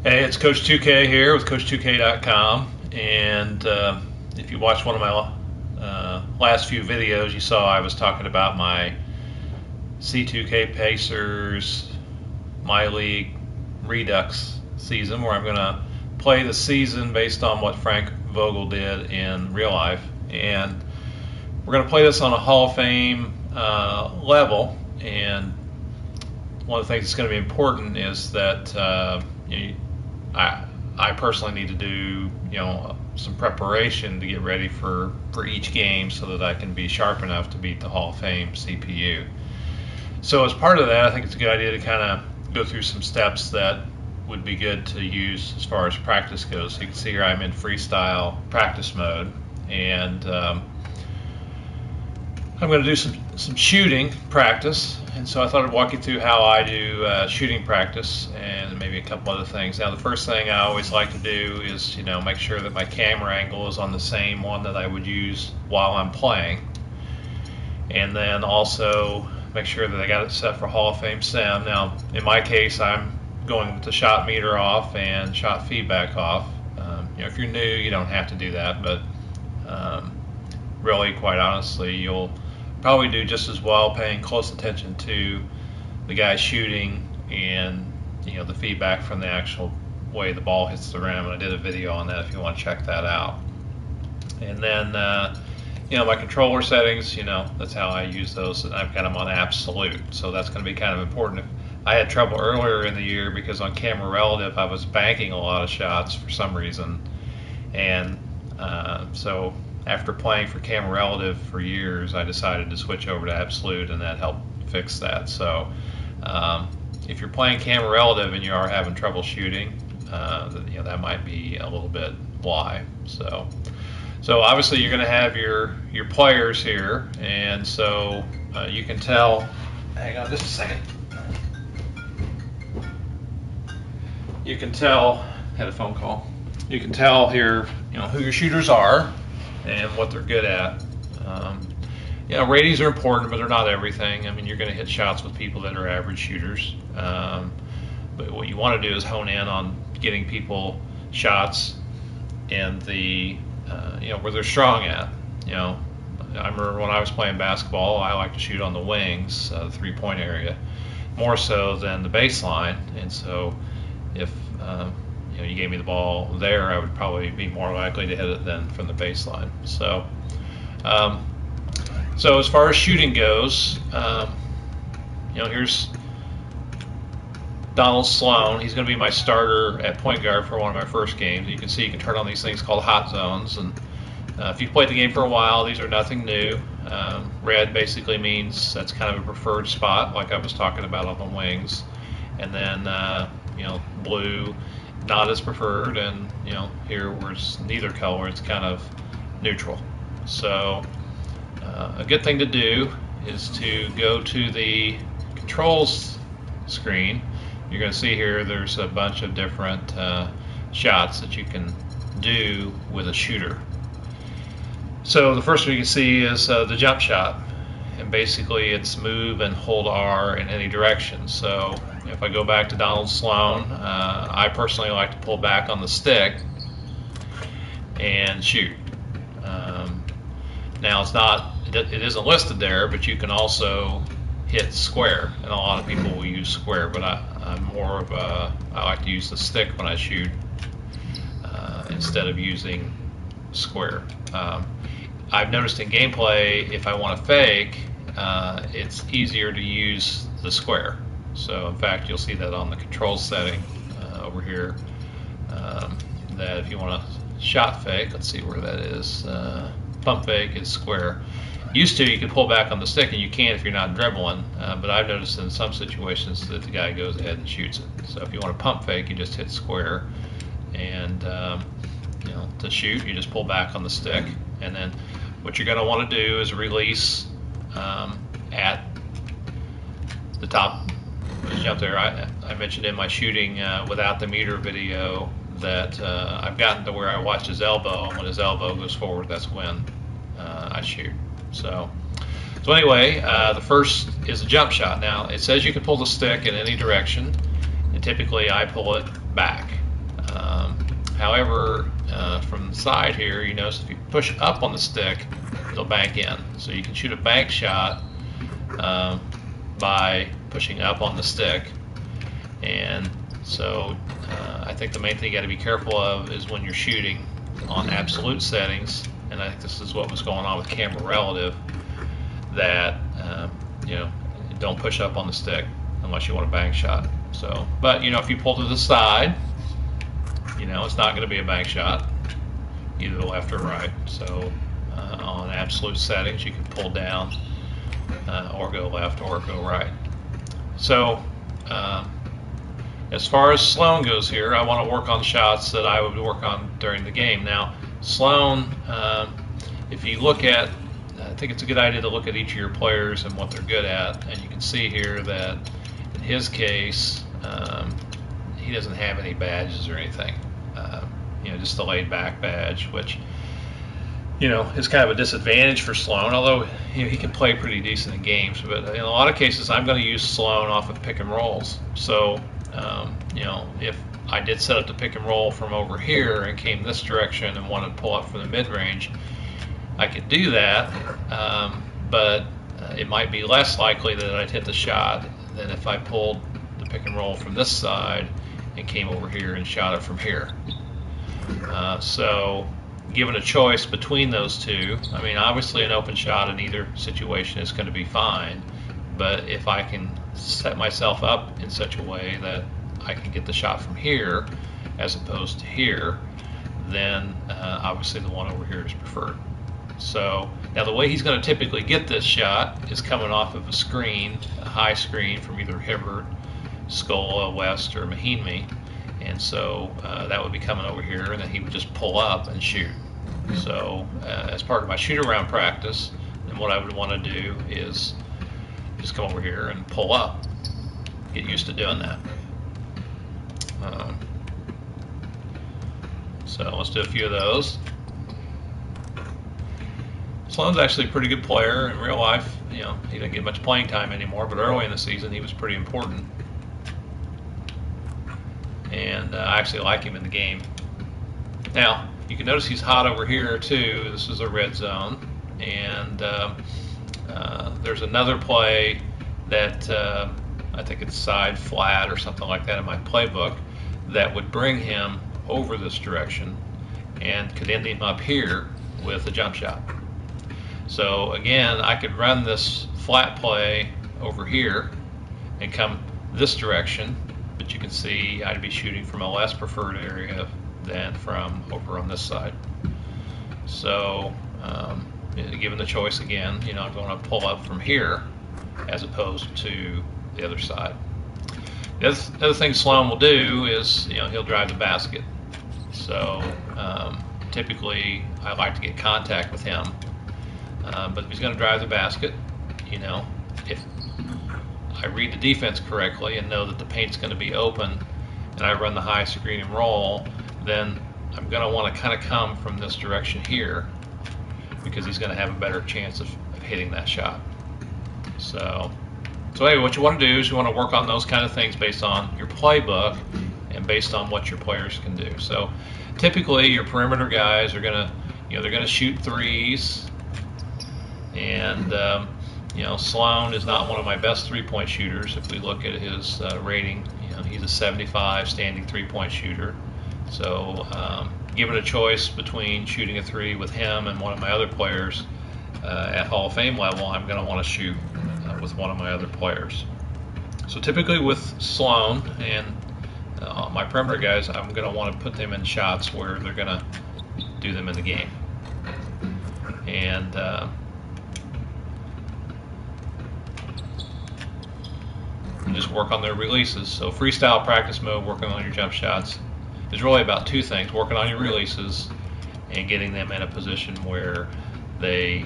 Hey, it's Coach 2K here with Coach2K.com, and if you watched one of my last few videos, you saw I was talking about my C2K Pacers My League Redux season, where I'm going to play the season based on what Frank Vogel did in real life, and we're going to play this on a Hall of Fame level. And one of the things that's going to be important is that I personally need to do some preparation to get ready for each game so that I can be sharp enough to beat the Hall of Fame CPU. So as part of that, I think it's a good idea to kind of go through some steps that would be good to use as far as practice goes. So you can see here I'm in freestyle practice mode, and I'm going to do some shooting practice, and so I thought I'd walk you through how I do shooting practice and maybe a couple other things. Now, the first thing I always like to do is make sure that my camera angle is on the same one that I would use while I'm playing, and then also make sure that I got it set for Hall of Fame sim. Now, in my case, I'm going with the shot meter off and shot feedback off. If you're new, you don't have to do that, but really, quite honestly, you'll probably do just as well paying close attention to the guy shooting and the feedback from the actual way the ball hits the rim. And I did a video on that if you want to check that out. And then my controller settings, that's how I use those, and I've got them on absolute, so that's going to be kind of important. I had trouble earlier in the year because on camera relative I was banking a lot of shots for some reason, and so after playing for camera relative for years, I decided to switch over to absolute, and that helped fix that. So if you're playing camera relative and you are having trouble shooting, that might be a little bit why. So obviously you're going to have your players here, and so you can tell. Hang on just a second. You can tell. Had a phone call. You can tell here, who your shooters are and what they're good at. Ratings are important, but they're not everything. I mean, you're going to hit shots with people that are average shooters, but what you want to do is hone in on getting people shots and the where they're strong at. I remember when I was playing basketball, I like to shoot on the wings, the three-point area, more so than the baseline. And so if you gave me the ball there, I would probably be more likely to hit it than from the baseline. So as far as shooting goes, here's Donald Sloan. He's going to be my starter at point guard for one of my first games. You can see you can turn on these things called hot zones, and if you've played the game for a while, these are nothing new. Red basically means that's kind of a preferred spot, like I was talking about on the wings, and then blue, not as preferred, and here where it's neither color, it's kind of neutral. So a good thing to do is to go to the controls screen. You're going to see here there's a bunch of different shots that you can do with a shooter. So the first one you can see is the jump shot, and basically it's move and hold R in any direction. So if I go back to Donald Sloan, I personally like to pull back on the stick and shoot. Now it isn't listed there, but you can also hit square, and a lot of people will use square, but I'm more of I like to use the stick when I shoot instead of using square. I've noticed in gameplay, if I want to fake, it's easier to use the square. So in fact, you'll see that on the control setting over here, that if you want to shot fake, let's see where that is, pump fake is square. Used to, you could pull back on the stick, and you can if you're not dribbling, but I've noticed in some situations that the guy goes ahead and shoots it. So if you want to pump fake, you just hit square, and to shoot, you just pull back on the stick, and then what you're going to want to do is release at the top. Jump there. I mentioned in my shooting without the meter video that I've gotten to where I watch his elbow, and when his elbow goes forward, that's when I shoot. So anyway, the first is a jump shot. Now it says you can pull the stick in any direction, and typically I pull it back. However, from the side here, you notice if you push up on the stick, it'll bank in. So you can shoot a bank shot by pushing up on the stick. And so I think the main thing you got to be careful of is when you're shooting on absolute settings, and I think this is what was going on with camera relative, that you know, don't push up on the stick unless you want a bank shot. So, but you know, if you pull to the side, you know, it's not going to be a bank shot, either left or right. So on absolute settings, you can pull down or go left or go right. So as far as Sloan goes here, I want to work on shots that I would work on during the game. Now, Sloan, if you look at, I think it's a good idea to look at each of your players and what they're good at, and you can see here that in his case, he doesn't have any badges or anything. You know, just the laid back badge, which, you know, is kind of a disadvantage for Sloan, although you know, he can play pretty decent in games. But in a lot of cases, I'm going to use Sloan off of pick and rolls. So, you know, if I did set up the pick and roll from over here and came this direction and wanted to pull up from the mid-range, I could do that, but it might be less likely that I'd hit the shot than if I pulled the pick and roll from this side and came over here and shot it from here. So given a choice between those two, I mean, obviously an open shot in either situation is going to be fine, but if I can set myself up in such a way that I can get the shot from here as opposed to here, then obviously the one over here is preferred. So now the way he's going to typically get this shot is coming off of a screen, a high screen from either Hibbert, Scola, West, or Mahinmi. And so that would be coming over here, and then he would just pull up and shoot. So as part of my shoot around practice, then what I would want to do is just come over here and pull up. Get used to doing that. So let's do a few of those. Sloan's actually a pretty good player in real life. You know, he doesn't get much playing time anymore, but early in the season he was pretty important. And I actually like him in the game. Now, you can notice he's hot over here too. This is a red zone. And there's another play that I think it's side flat or something like that in my playbook that would bring him over this direction and could end him up here with a jump shot. So again, I could run this flat play over here and come this direction, but you can see I'd be shooting from a less preferred area than from over on this side. So given the choice again, you know, I'm going to pull up from here as opposed to the other side. The other thing Sloan will do is, you know, he'll drive the basket. So typically I like to get contact with him. But if he's going to drive the basket, you know, if I read the defense correctly and know that the paint's going to be open and I run the high screen and roll, then I'm going to want to kind of come from this direction here because he's going to have a better chance of hitting that shot. So anyway, what you want to do is you want to work on those kind of things based on your playbook and based on what your players can do. So typically your perimeter guys are going to, you know, they're going to shoot threes. And you know, Sloan is not one of my best three-point shooters. If we look at his rating, you know, he's a 75 standing three-point shooter. So given a choice between shooting a three with him and one of my other players at Hall of Fame level, I'm going to want to shoot with one of my other players. So typically with Sloan and my perimeter guys, I'm going to want to put them in shots where they're going to do them in the game. And just work on their releases. So freestyle practice mode, working on your jump shots, is really about two things: working on your releases and getting them in a position where they,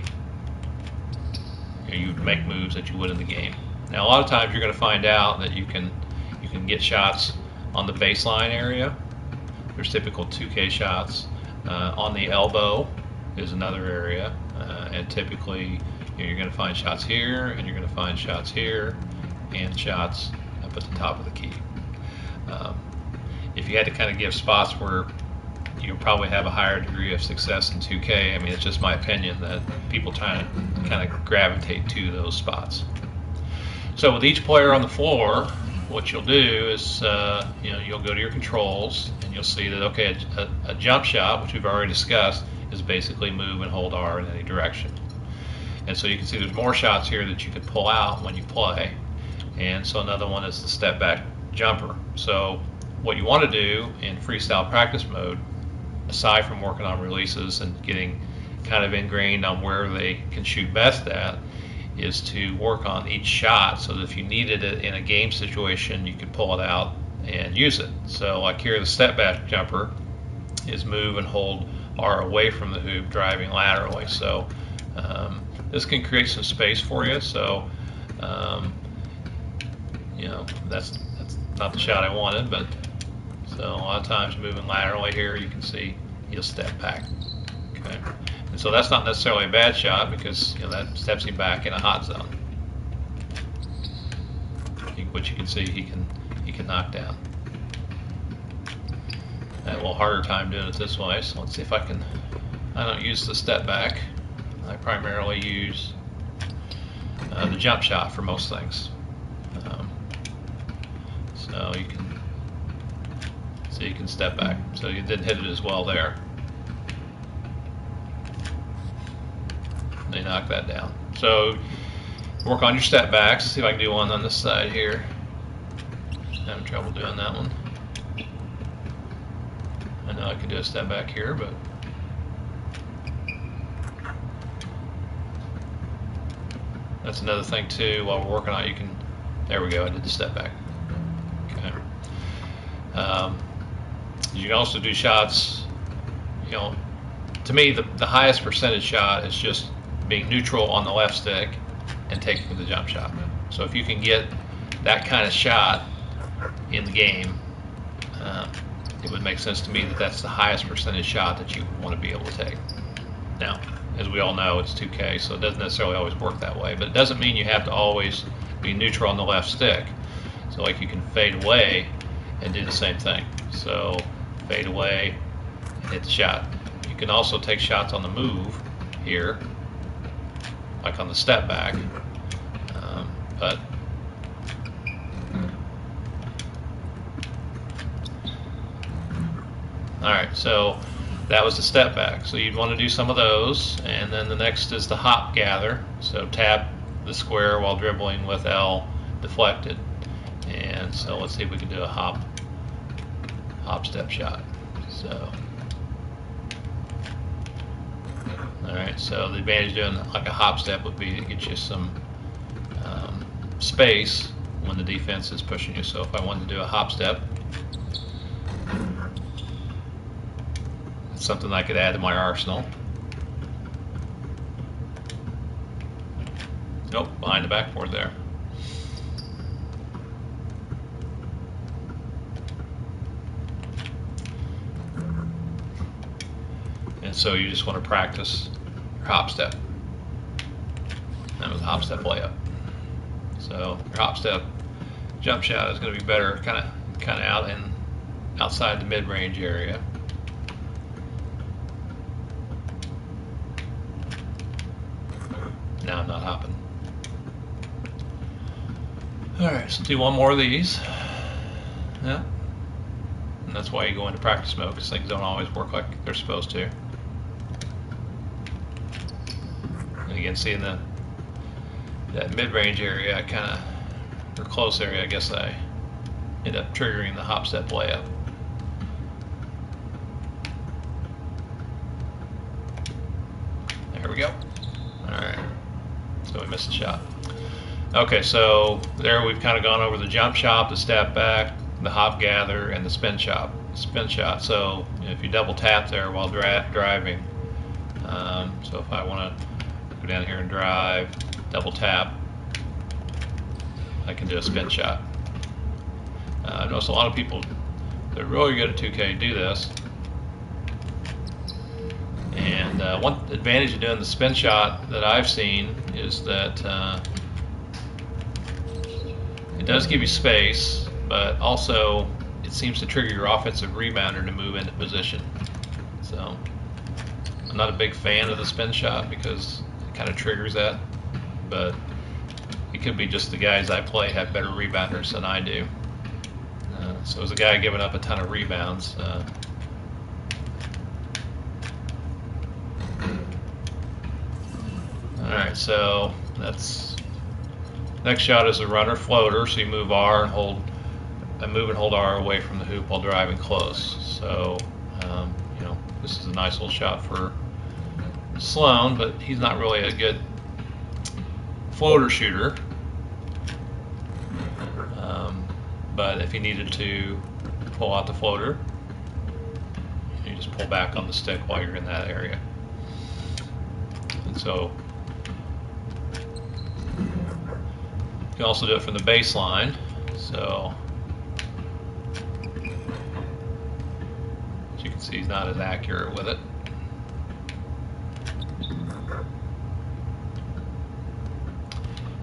you make moves that you would in the game. Now, a lot of times you're going to find out that you can get shots on the baseline area. There's typical 2K shots. On the elbow is another area, and typically, you know, you're going to find shots here, and you're going to find shots here, and shots up at the top of the key. If if you had to kind of give spots where you'll probably have a higher degree of success in 2K, I mean, it's just my opinion that people try to kind of gravitate to those spots. So with each player on the floor, what you'll do is, you'll go to your controls and you'll see that, okay, a jump shot, which we've already discussed, is basically move and hold R in any direction. And so you can see there's more shots here that you can pull out when you play. And so another one is the step back jumper. So what you want to do in freestyle practice mode, aside from working on releases and getting kind of ingrained on where they can shoot best at, is to work on each shot so that if you needed it in a game situation, you could pull it out and use it. So like here, the step back jumper is move and hold R away from the hoop, driving laterally. So this can create some space for you. So that's not the shot I wanted, but so a lot of times moving laterally here, you can see he'll step back. Okay, and so that's not necessarily a bad shot because that steps him back in a hot zone, which you can see he can knock down. I have a little harder time doing it this way, so let's see if I can. I don't use the step back. I primarily use the jump shot for most things. So you can step back. So you didn't hit it as well there. They knock that down. So work on your step backs. See if I can do one on this side here. Having trouble doing that one. I know I could do a step back here, but that's another thing too. While we're working on it, you can. There we go. I did the step back. Okay. You can also do shots. To me, the highest percentage shot is just being neutral on the left stick and taking the jump shot. So if you can get that kind of shot in the game, it would make sense to me that that's the highest percentage shot that you want to be able to take. Now, as we all know, it's 2K, so it doesn't necessarily always work that way, but it doesn't mean you have to always be neutral on the left stick. So like you can fade away and do the same thing. So fade away and hit the shot. You can also take shots on the move here, like on the step back, but alright, so that was the step back. So you'd want to do some of those, and then the next is the hop gather. So tap the square while dribbling with L deflected. And so let's see if we can do a hop step shot. So alright, so the advantage of doing like a hop step would be to get you some space when the defense is pushing you. So if I wanted to do a hop step, it's something I could add to my arsenal. Nope, behind the backboard there. And so you just want to practice your hop step. That was a hop step layup. So your hop step jump shot is going to be better kind of outside the mid-range area. Now I'm not hopping. Alright, so do one more of these. Yeah. And that's why you go into practice mode, because things don't always work like they're supposed to. And again, seeing that mid-range area, or close area, I guess I end up triggering the hop step layup. There we go. Alright. So we missed the shot. Okay, so there we've kind of gone over the jump shot, the step back, the hop gather, and the spin shot. So if you double tap there while driving, so if I want to go down here and drive, double tap, I can do a spin shot. I notice a lot of people that are really good at 2K do this. And one advantage of doing the spin shot that I've seen is that it does give you space, but also it seems to trigger your offensive rebounder to move into position. So I'm not a big fan of the spin shot because it kind of triggers that, but it could be just the guys I play have better rebounders than I do. So as a guy giving up a ton of rebounds, alright, so that's next shot is a runner floater, so you move R and hold R away from the hoop while driving close. So you know, this is a nice little shot for Sloan, but he's not really a good floater shooter. But if he needed to pull out the floater, you just pull back on the stick while you're in that area. And so you can also do it from the baseline. So as you can see, he's not as accurate with it.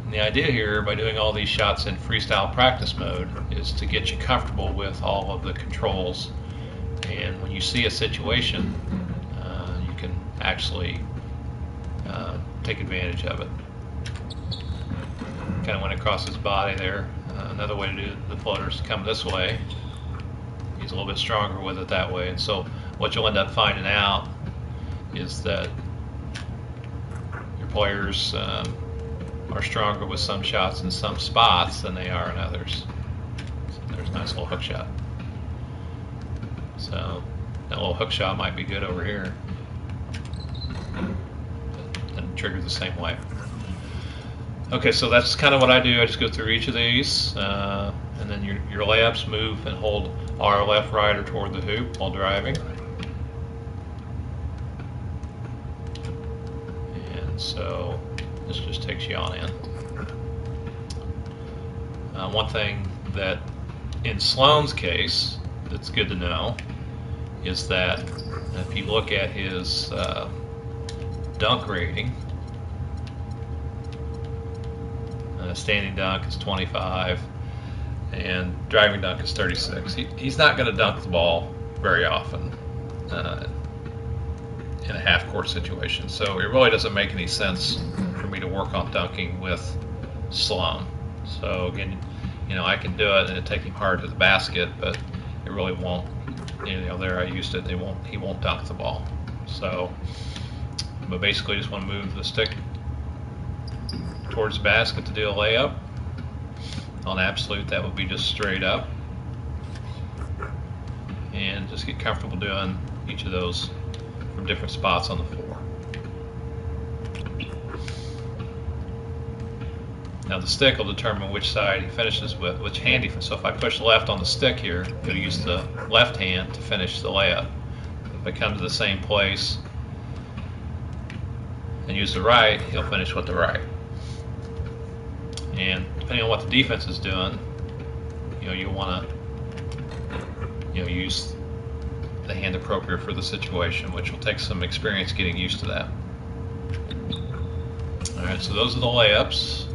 And the idea here, by doing all these shots in freestyle practice mode, is to get you comfortable with all of the controls. And when you see a situation, you can actually take advantage of it. Kind of went across his body there. Another way to do the floater is to come this way. He's a little bit stronger with it that way. And so what you'll end up finding out is that your players are stronger with some shots in some spots than they are in others. So there's a nice little hook shot. So that little hook shot might be good over here. And trigger the same way. Okay, so that's kind of what I do. I just go through each of these, and then your layups, move and hold R left, right, or toward the hoop while driving. And so this just takes you on in. One thing that in Sloan's case that's good to know is that if you look at his dunk rating, standing dunk is 25 and driving dunk is 36. He's not going to dunk the ball very often in a half-court situation, so it really doesn't make any sense for me to work on dunking with Sloan. So again, you know, I can do it and it'd take him hard to the basket, but it really won't. You know, there I used it. He won't dunk the ball. So, but basically, just want to move the stick towards the basket to do a layup. On absolute, that would be just straight up, and just get comfortable doing each of those from different spots on the floor. Now the stick will determine which side he finishes with, which hand he finishes. So if I push left on the stick here, he'll use the left hand to finish the layup. If I come to the same place and use the right, he'll finish with the right. And depending on what the defense is doing, you know, you'll want to, you know, use the hand appropriate for the situation, which will take some experience getting used to that. All right, so those are the layups.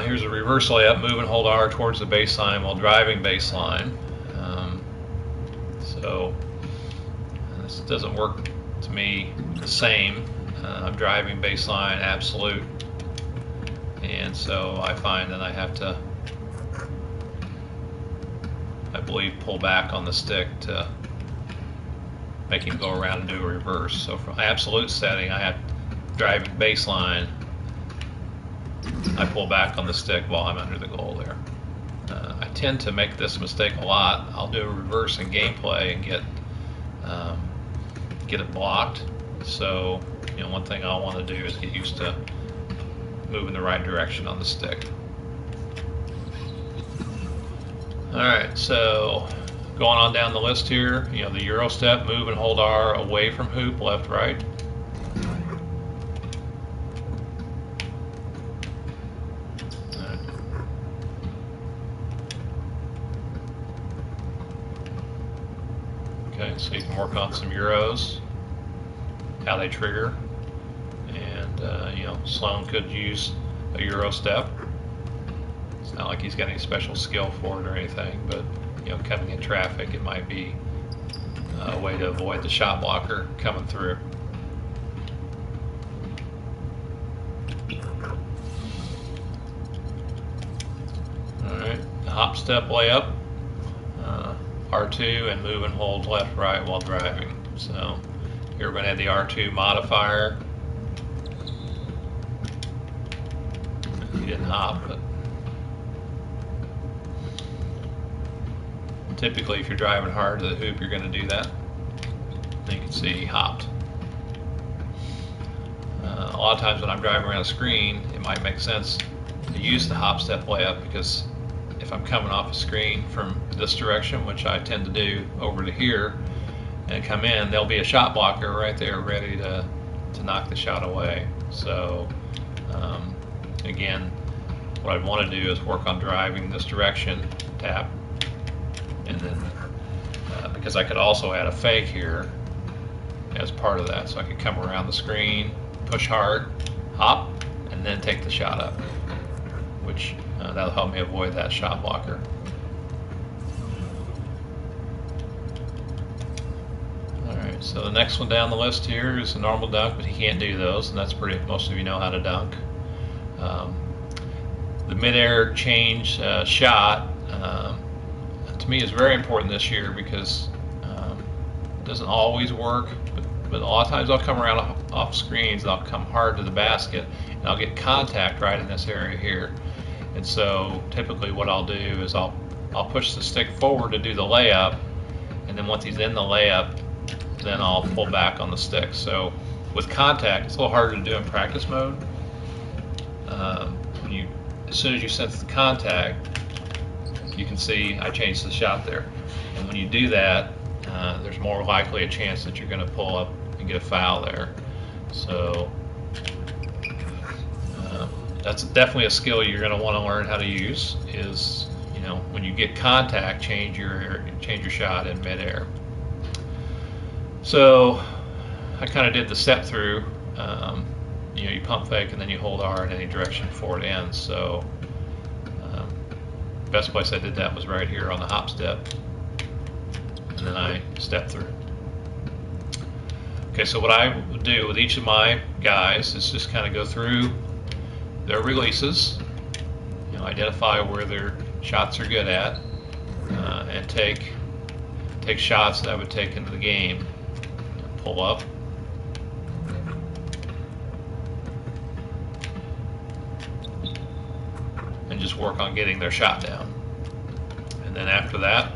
Here's a reverse layup, move and hold R towards the baseline while driving baseline. So this doesn't work to me the same. I'm driving baseline absolute, and so I find that I have to, I believe, pull back on the stick to make him go around and do a reverse. So from absolute setting, I have driving baseline, I pull back on the stick while I'm under the goal there. I tend to make this mistake a lot. I'll do a reverse in gameplay and get it blocked. So, you know, one thing I want to do is get used to moving the right direction on the stick. Alright, so going on down the list here, you know, the Euro step, move and hold R away from hoop, left, right. Okay, so you can work on some Euros, how they trigger, and you know, Sloan could use a Euro step. It's Not like he's got any special skill for it or anything, but you know, coming in traffic, it might be a way to avoid the shot blocker coming through. Alright, hop step layup, R2, and move and hold left right while driving. So here we're going to add the R2 modifier. He didn't hop, but typically if you're driving hard to the hoop, you're going to do that. And you can see he hopped. A lot of times when I'm driving around a screen, it might make sense to use the hop step layup, because if I'm coming off a screen from this direction, which I tend to do, over to here and come in, there'll be a shot blocker right there ready to knock the shot away. So again, what I'd want to do is work on driving this direction, tap, and then because I could also add a fake here as part of that, so I could come around the screen, push hard, hop, and then take the shot up, which that'll help me avoid that shot blocker. Alright, so the next one down the list here is a normal dunk, but he can't do those, and that's pretty, most of you know how to dunk. The midair change shot to me is very important this year, because it doesn't always work, but a lot of times I'll come around off screens and I'll come hard to the basket and I'll get contact right in this area here. And so typically what I'll do is I'll push the stick forward to do the layup, and then once he's in the layup, then I'll pull back on the stick. So with contact, it's a little harder to do in practice mode. As soon as you sense the contact, you can see I changed the shot there. And when you do that, there's more likely a chance that you're going to pull up and get a foul there. So that's definitely a skill you're going to want to learn how to use. Is, you know, when you get contact, change your shot in midair. So I kind of did the step through. You know, you pump fake and then you hold R in any direction before it ends. So best place I did that was right here on the hop step, and then I step through. Okay, so what I would do with each of my guys is just kind of go through their releases, you know, identify where their shots are good at, and take shots that I would take into the game. Pull up, and just work on getting their shot down. And then after that,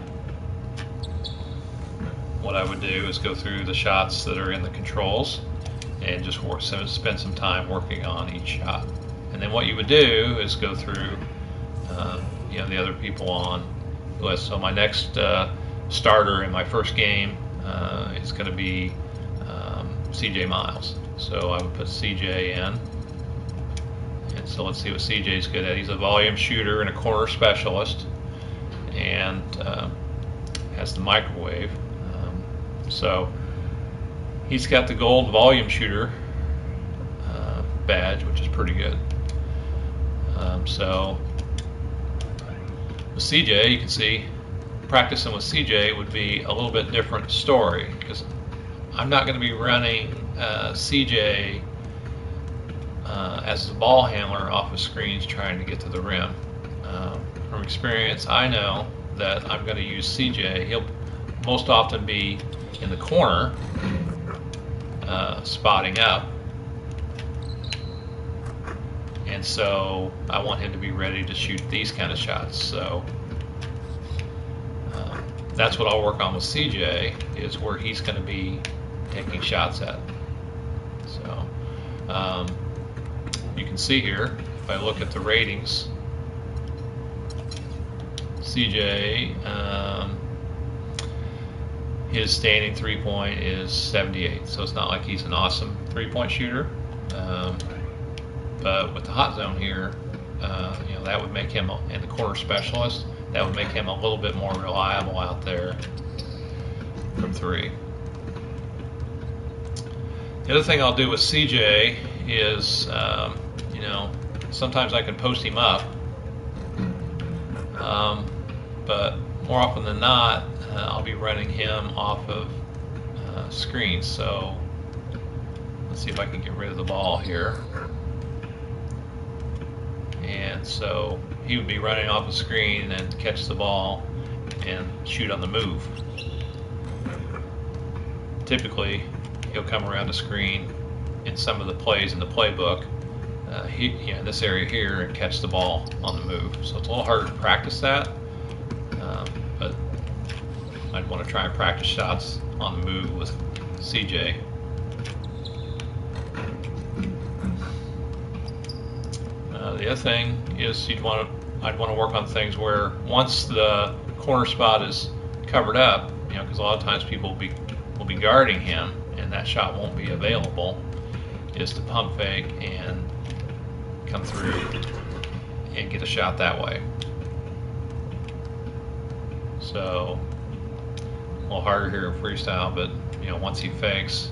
what I would do is go through the shots that are in the controls and just spend some time working on each shot. And then what you would do is go through you know, the other people on the list. So my next starter in my first game is going to be CJ Miles. So I would put CJ in. And so let's see what CJ's good at. He's a volume shooter and a corner specialist, and has the microwave. So he's got the gold volume shooter badge, which is pretty good. So with CJ, you can see practicing with CJ would be a little bit different story, because I'm not going to be running CJ as the ball handler off of screens trying to get to the rim. From experience, I know that I'm going to use CJ. He'll most often be in the corner, spotting up, and so I want him to be ready to shoot these kind of shots. So that's what I'll work on with CJ, is where he's going to be taking shots at. So you can see here, if I look at the ratings, CJ, his standing three-point is 78, so it's not like he's an awesome three-point shooter. But with the hot zone here, you know, that would make him, and the corner specialist, that would make him a little bit more reliable out there from three. The other thing I'll do with CJ is, you know, sometimes I can post him up but more often than not, I'll be running him off of screens. So let's see if I can get rid of the ball here. And so he would be running off the screen and catch the ball and shoot on the move. Typically, he'll come around the screen in some of the plays in the playbook, in this area here, and catch the ball on the move. So it's a little harder to practice that, but I'd want to try and practice shots on the move with CJ. The other thing is I'd want to work on things where once the corner spot is covered up, because a lot of times people will be guarding him and that shot won't be available, is to pump fake and come through and get a shot that way. So a little harder here in freestyle, but once he fakes,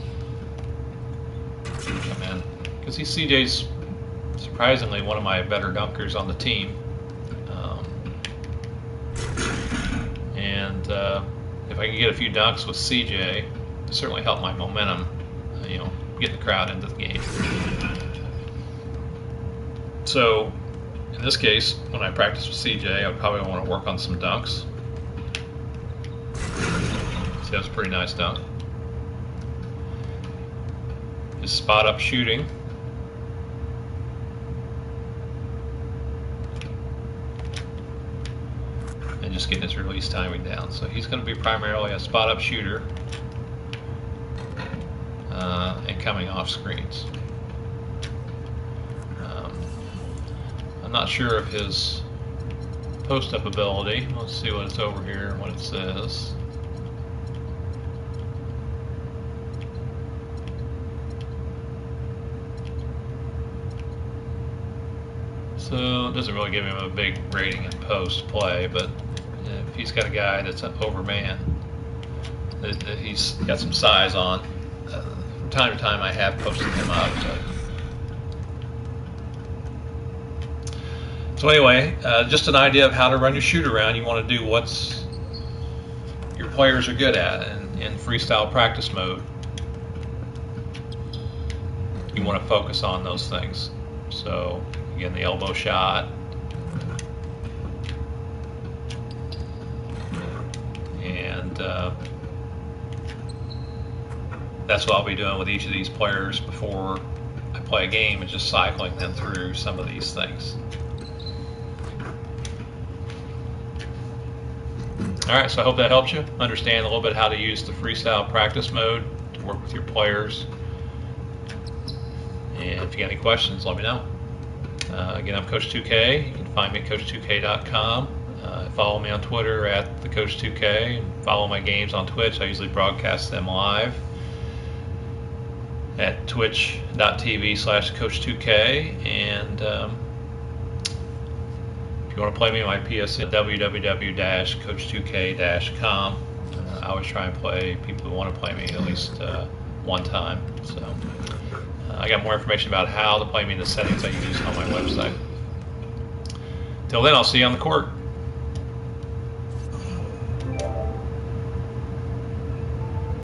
come in, because CJ's surprisingly one of my better dunkers on the team, and if I can get a few dunks with CJ, it certainly help my momentum, get the crowd into the game. So in this case, when I practice with CJ, I probably want to work on some dunks. See, that was a pretty nice dunk. His spot up shooting. And just getting his release timing down. So he's going to be primarily a spot up shooter and coming off screens. I'm not sure of his post up ability. Let's see what it's over here, what it says. So it doesn't really give him a big rating in post play, but if he's got a guy that's an overman, that he's got some size on, from time to time I have posted him up. So anyway, just an idea of how to run your shoot around. You want to do what's your players are good at, and in freestyle practice mode, you want to focus on those things. So again, the elbow shot, and that's what I'll be doing with each of these players before I play a game, is just cycling them through some of these things. Alright, so I hope that helps you understand a little bit how to use the freestyle practice mode to work with your players. And if you got any questions, let me know. Again, I'm Coach 2K. You can find me at coach2k.com. Follow me on Twitter at the Coach2K. And follow my games on Twitch. I usually broadcast them live at twitch.tv/Coach2K. And if you want to play me on my PSN, www.coach2k.com. I always try and play people who want to play me at least one time. So I got more information about how to play me in the settings I use on my website. Till then, I'll see you on the court.